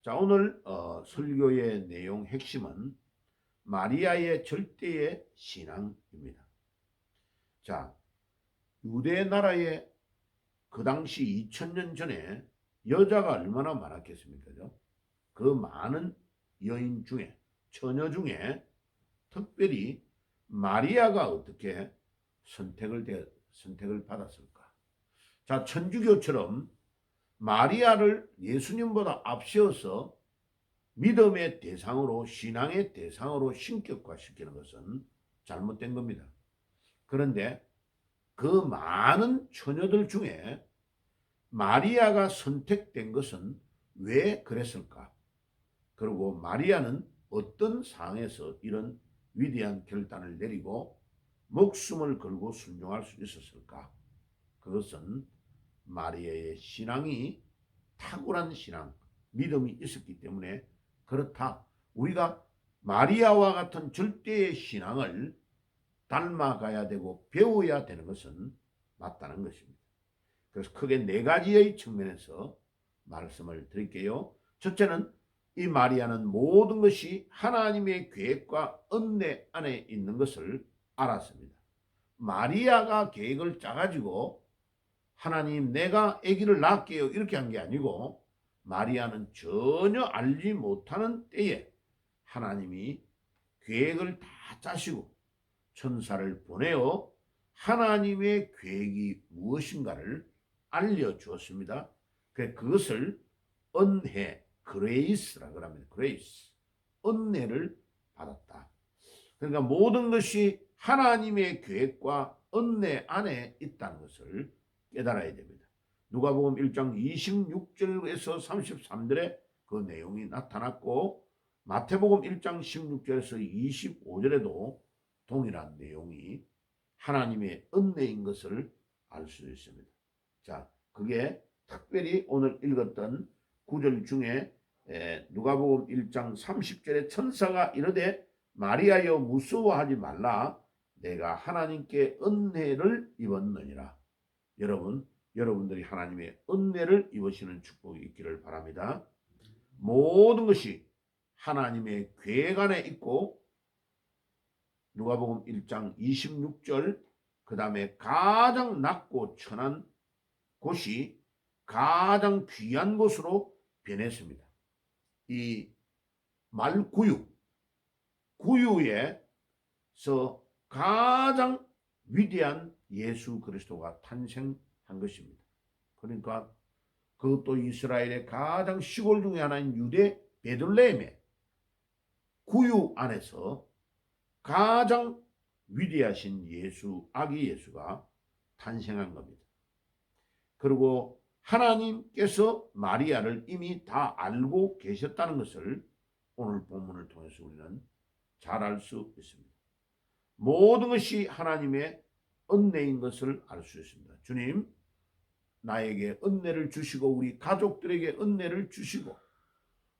자, 오늘 설교의 내용 핵심은 마리아의 절대의 신앙입니다. 자, 유대 나라에 그 당시 2000년 전에 여자가 얼마나 많았겠습니까? 그 많은 여인 중에, 처녀 중에 특별히 마리아가 어떻게 선택을 받았을까? 자, 천주교처럼 마리아를 예수님보다 앞세워서 믿음의 대상으로, 신앙의 대상으로 신격화시키는 것은 잘못된 겁니다. 그런데 그 많은 처녀들 중에 마리아가 선택된 것은 왜 그랬을까? 그리고 마리아는 어떤 상황에서 이런 위대한 결단을 내리고 목숨을 걸고 순종할 수 있었을까? 그것은 마리아의 신앙이 탁월한 신앙, 믿음이 있었기 때문에 그렇다. 우리가 마리아와 같은 절대의 신앙을 닮아가야 되고 배워야 되는 것은 맞다는 것입니다. 그래서 크게 네 가지의 측면에서 말씀을 드릴게요. 첫째는 이 마리아는 모든 것이 하나님의 계획과 은혜 안에 있는 것을 알았습니다. 마리아가 계획을 짜가지고 하나님 내가 아기를 낳을게요 이렇게 한 게 아니고 마리아는 전혀 알지 못하는 때에 하나님이 계획을 다 짜시고 천사를 보내어 하나님의 계획이 무엇인가를 알려주었습니다. 그것을 은혜, 그레이스라고 합니다. 그레이스, 은혜를 받았다. 그러니까 모든 것이 하나님의 계획과 은혜 안에 있다는 것을 깨달아야 됩니다. 누가복음 1장 26절에서 33절에 그 내용이 나타났고 마태복음 1장 16절에서 25절에도 동일한 내용이 하나님의 은혜인 것을 알 수 있습니다. 자, 그게 특별히 오늘 읽었던 구절 중에 누가복음 1장 30절에 천사가 이르되 마리아여 무서워하지 말라 내가 하나님께 은혜를 입었느니라. 여러분들이 하나님의 은혜를 입으시는 축복이 있기를 바랍니다. 모든 것이 하나님의 계획 안에 있고 누가복음 1장 26절 그 다음에 가장 낮고 천한 곳이 가장 귀한 곳으로 변했습니다. 이 구유에서 가장 위대한 예수 그리스도가 탄생한 것입니다. 그러니까 그것도 이스라엘의 가장 시골 중에 하나인 유대 베들레헴의 구유 안에서 가장 위대하신 예수, 아기 예수가 탄생한 겁니다. 그리고 하나님께서 마리아를 이미 다 알고 계셨다는 것을 오늘 본문을 통해서 우리는 잘 알 수 있습니다. 모든 것이 하나님의 은혜인 것을 알 수 있습니다. 주님, 나에게 은혜를 주시고 우리 가족들에게 은혜를 주시고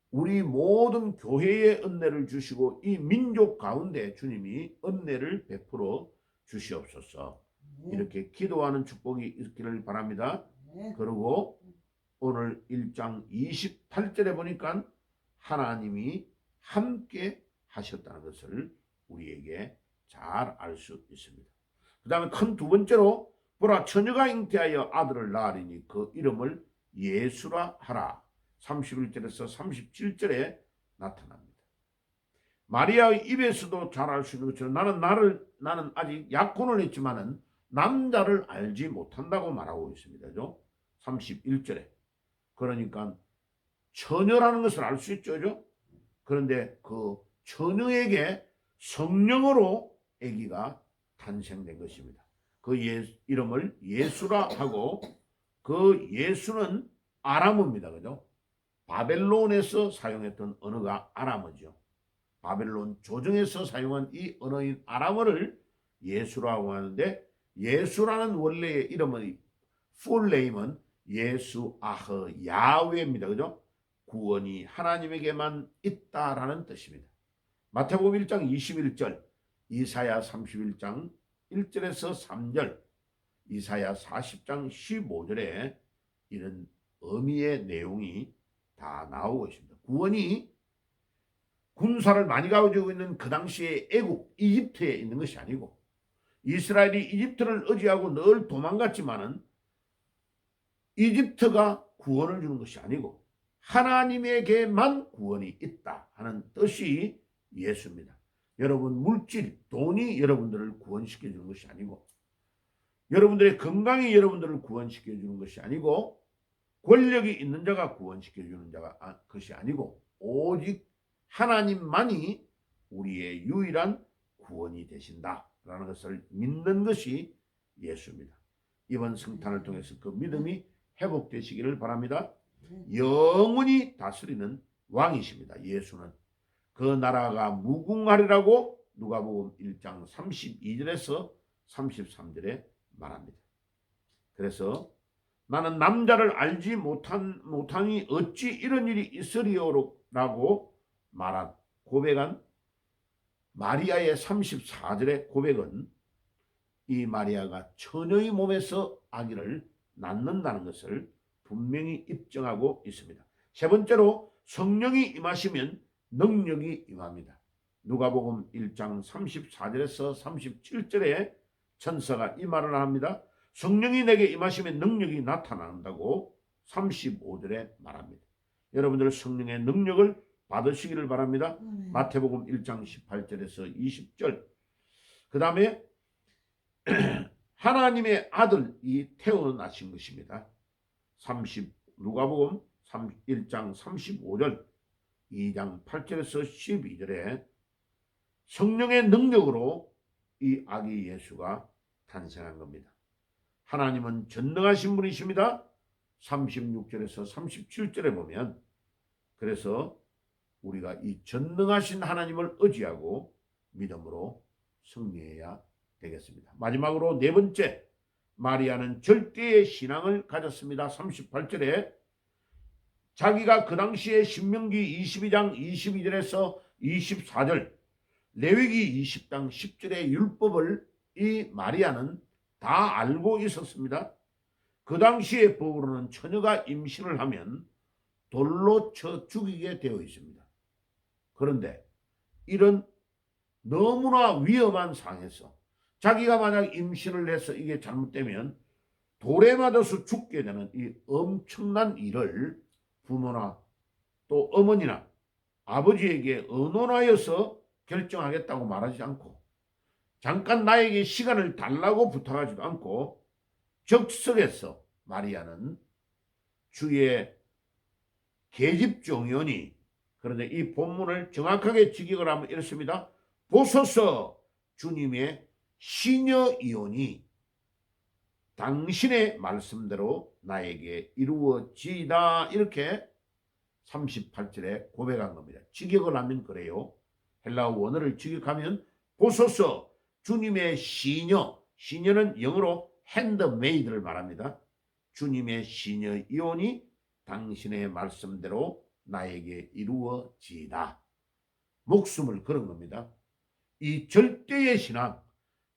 우리 모든 교회에 은혜를 주시고 이 민족 가운데 주님이 은혜를 베풀어 주시옵소서. 이렇게 기도하는 축복이 있기를 바랍니다. 그리고 오늘 1장 28절에 보니까 하나님이 함께 하셨다는 것을 우리에게 잘 알 수 있습니다. 그 다음에 큰 두 번째로 보라 처녀가 잉태하여 아들을 낳으리니 그 이름을 예수라 하라. 31절에서 37절에 나타납니다. 마리아의 입에서도 잘 알 수 있는 것처럼 나는 아직 약혼을 했지만은 남자를 알지 못한다고 말하고 있습니다. 31절에. 그러니까 처녀라는 것을 알 수 있죠. 그런데 그 처녀에게 성령으로 아기가 탄생된 것입니다. 그 이름을 예수라 하고 그 예수는 아람어입니다. 그죠? 바벨론에서 사용했던 언어가 아람어죠. 바벨론 조정에서 사용한 이 언어인 아람어를 예수라고 하는데 예수라는 원래의 이름은 풀네임은 예수 아흐 야훼입니다. 그죠? 구원이 하나님에게만 있다라는 뜻입니다. 마태복음 1장 21절, 이사야 31장 1절에서 3절, 이사야 40장 15절에 이런 의미의 내용이 다 나오고 있습니다. 구원이 군사를 많이 가지고 있는 그 당시에 애국 이집트에 있는 것이 아니고, 이스라엘이 이집트를 의지하고 늘 도망갔지만은 이집트가 구원을 주는 것이 아니고 하나님에게만 구원이 있다 하는 뜻이 예수입니다. 여러분, 물질, 돈이 여러분들을 구원시켜 주는 것이 아니고, 여러분들의 건강이 여러분들을 구원시켜 주는 것이 아니고, 권력이 있는 자가 구원시켜 주는 자가 것이 아니고, 오직 하나님만이 우리의 유일한 구원이 되신다라는 것을 믿는 것이 예수입니다. 이번 성탄을 통해서 그 믿음이 회복되시기를 바랍니다. 영원히 다스리는 왕이십니다. 예수는 그 나라가 무궁하리라고 누가복음 1장 32절에서 33절에 말합니다. 그래서 나는 남자를 알지 못하니 어찌 이런 일이 있으리요라고 말한 고백한 마리아의 34절의 고백은 이 마리아가 처녀의 몸에서 아기를 낳는다는 것을 분명히 입증하고 있습니다. 세 번째로, 성령이 임하시면 능력이 임합니다. 누가복음 1장 34절에서 37절에 천사가 이 말을 합니다. 성령이 내게 임하시면 능력이 나타난다고 35절에 말합니다. 여러분들 성령의 능력을 받으시기를 바랍니다. 마태복음 1장 18절에서 20절. 그 다음에 하나님의 아들이 태어나신 것입니다. 누가복음 1장 35절, 2장 8절에서 12절에 성령의 능력으로 이 아기 예수가 탄생한 겁니다. 하나님은 전능하신 분이십니다. 36절에서 37절에 보면, 그래서 우리가 이 전능하신 하나님을 의지하고 믿음으로 승리해야 되겠습니다. 마지막으로 네 번째, 마리아는 절대의 신앙을 가졌습니다. 38절에 자기가 그 당시에 신명기 22장 22절에서 24절, 레위기 20장 10절의 율법을 이 마리아는 다 알고 있었습니다. 그 당시의 법으로는 처녀가 임신을 하면 돌로 쳐 죽이게 되어 있습니다. 그런데 이런 너무나 위험한 상황에서 자기가 만약 임신을 해서 이게 잘못되면 돌에 맞아서 죽게 되는 이 엄청난 일을 부모나 또 어머니나 아버지에게 의논하여서 결정하겠다고 말하지 않고, 잠깐 나에게 시간을 달라고 부탁하지도 않고 적석에서 마리아는 주의 계집종이오니, 그런데 이 본문을 정확하게 직역을 하면 이렇습니다. 보소서 주님의 시녀이오니 당신의 말씀대로 나에게 이루어지이다, 이렇게 38절에 고백한 겁니다. 직역을 하면 그래요. 헬라어 원어를 직역하면 보소서 주님의 시녀, 시녀는 영어로 핸드메이드를 말합니다. 주님의 시녀이오니 당신의 말씀대로 나에게 이루어지이다. 목숨을 걸은 겁니다. 이 절대의 신앙,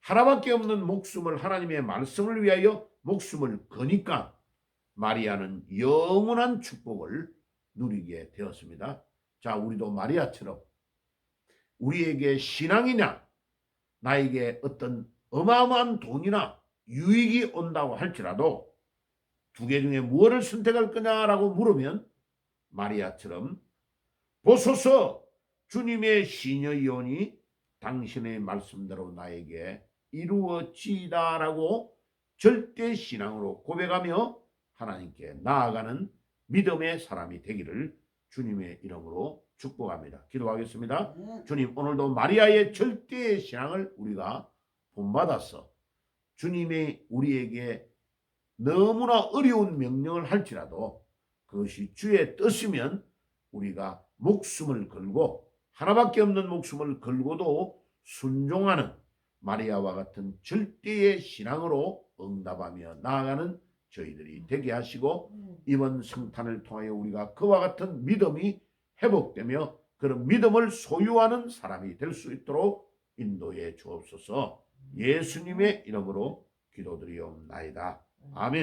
하나밖에 없는 목숨을 하나님의 말씀을 위하여 목숨을 거니까 마리아는 영원한 축복을 누리게 되었습니다. 자, 우리도 마리아처럼 우리에게 신앙이냐, 나에게 어떤 어마어마한 돈이나 유익이 온다고 할지라도 두 개 중에 무엇을 선택할 거냐라고 물으면 마리아처럼 보소서 주님의 시녀이오니 당신의 말씀대로 나에게 이루어지이다라고 절대 신앙으로 고백하며 하나님께 나아가는 믿음의 사람이 되기를 주님의 이름으로 축복합니다. 기도하겠습니다. 주님, 오늘도 마리아의 절대의 신앙을 우리가 본받아서 주님이 우리에게 너무나 어려운 명령을 할지라도 그것이 주의 뜻이면 우리가 목숨을 걸고, 하나밖에 없는 목숨을 걸고도 순종하는 마리아와 같은 절대의 신앙으로 응답하며 나아가는 저희들이 되게 하시고, 이번 성탄을 통하여 우리가 그와 같은 믿음이 회복되며 그런 믿음을 소유하는 사람이 될 수 있도록 인도해 주옵소서. 예수님의 이름으로 기도드리옵나이다. 아멘.